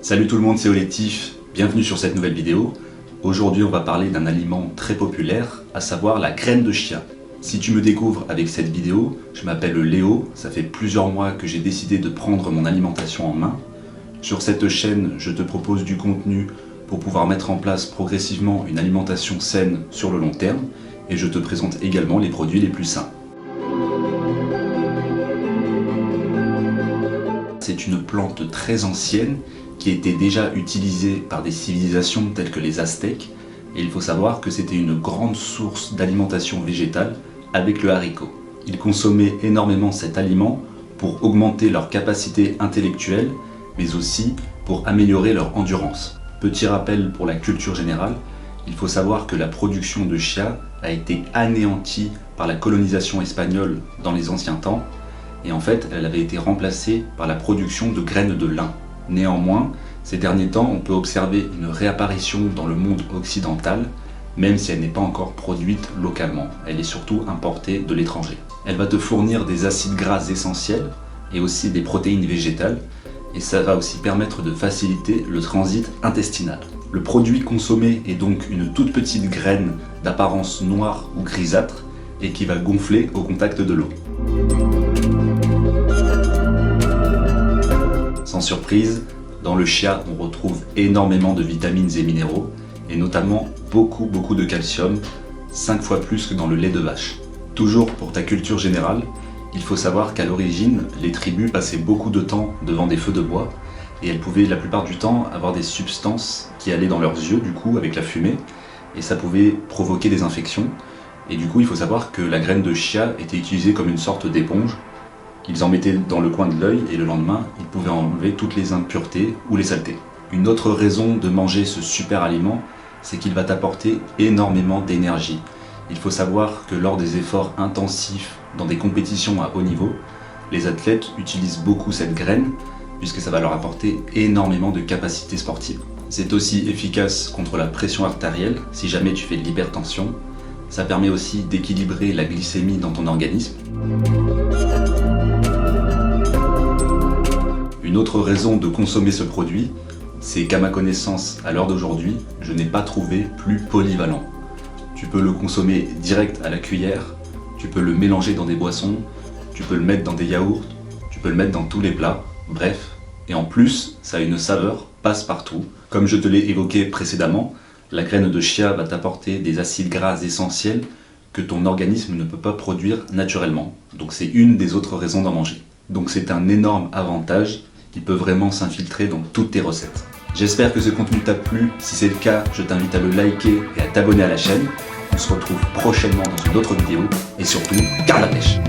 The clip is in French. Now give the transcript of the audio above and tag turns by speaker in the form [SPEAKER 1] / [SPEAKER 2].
[SPEAKER 1] Salut tout le monde, c'est Olétif, bienvenue sur cette nouvelle vidéo. Aujourd'hui on va parler d'un aliment très populaire, à savoir la graine de chia. Si tu me découvres avec cette vidéo, je m'appelle Léo, ça fait plusieurs mois que j'ai décidé de prendre mon alimentation en main. Sur cette chaîne, je te propose du contenu pour pouvoir mettre en place progressivement une alimentation saine sur le long terme et je te présente également les produits les plus sains. C'est une plante très ancienne qui était déjà utilisée par des civilisations telles que les Aztèques et il faut savoir que c'était une grande source d'alimentation végétale avec le haricot. Ils consommaient énormément cet aliment pour augmenter leur capacité intellectuelle mais aussi pour améliorer leur endurance. Petit rappel pour la culture générale, il faut savoir que la production de chia a été anéantie par la colonisation espagnole dans les anciens temps et en fait elle avait été remplacée par la production de graines de lin. Néanmoins, ces derniers temps, on peut observer une réapparition dans le monde occidental, même si elle n'est pas encore produite localement. Elle est surtout importée de l'étranger. Elle va te fournir des acides gras essentiels et aussi des protéines végétales, et ça va aussi permettre de faciliter le transit intestinal. Le produit consommé est donc une toute petite graine d'apparence noire ou grisâtre et qui va gonfler au contact de l'eau. Sans surprise, dans le chia, on retrouve énormément de vitamines et minéraux, et notamment beaucoup de calcium, 5 fois plus que dans le lait de vache. Toujours pour ta culture générale, il faut savoir qu'à l'origine, les tribus passaient beaucoup de temps devant des feux de bois, et elles pouvaient la plupart du temps avoir des substances qui allaient dans leurs yeux, du coup, avec la fumée, et ça pouvait provoquer des infections. Et du coup, il faut savoir que la graine de chia était utilisée comme une sorte d'éponge. Ils en mettaient dans le coin de l'œil et le lendemain, ils pouvaient enlever toutes les impuretés ou les saletés. Une autre raison de manger ce super aliment, c'est qu'il va t'apporter énormément d'énergie. Il faut savoir que lors des efforts intensifs dans des compétitions à haut niveau, les athlètes utilisent beaucoup cette graine puisque ça va leur apporter énormément de capacités sportives. C'est aussi efficace contre la pression artérielle si jamais tu fais de l'hypertension. Ça permet aussi d'équilibrer la glycémie dans ton organisme. Une autre raison de consommer ce produit, c'est qu'à ma connaissance, à l'heure d'aujourd'hui, je n'ai pas trouvé plus polyvalent. Tu peux le consommer direct à la cuillère, tu peux le mélanger dans des boissons, tu peux le mettre dans des yaourts, tu peux le mettre dans tous les plats, bref. Et en plus, ça a une saveur passe-partout. Comme je te l'ai évoqué précédemment, la graine de chia va t'apporter des acides gras essentiels que ton organisme ne peut pas produire naturellement. Donc c'est une des autres raisons d'en manger. Donc c'est un énorme avantage qui peut vraiment s'infiltrer dans toutes tes recettes. J'espère que ce contenu t'a plu. Si c'est le cas, je t'invite à le liker et à t'abonner à la chaîne. On se retrouve prochainement dans une autre vidéo. Et surtout, garde la pêche!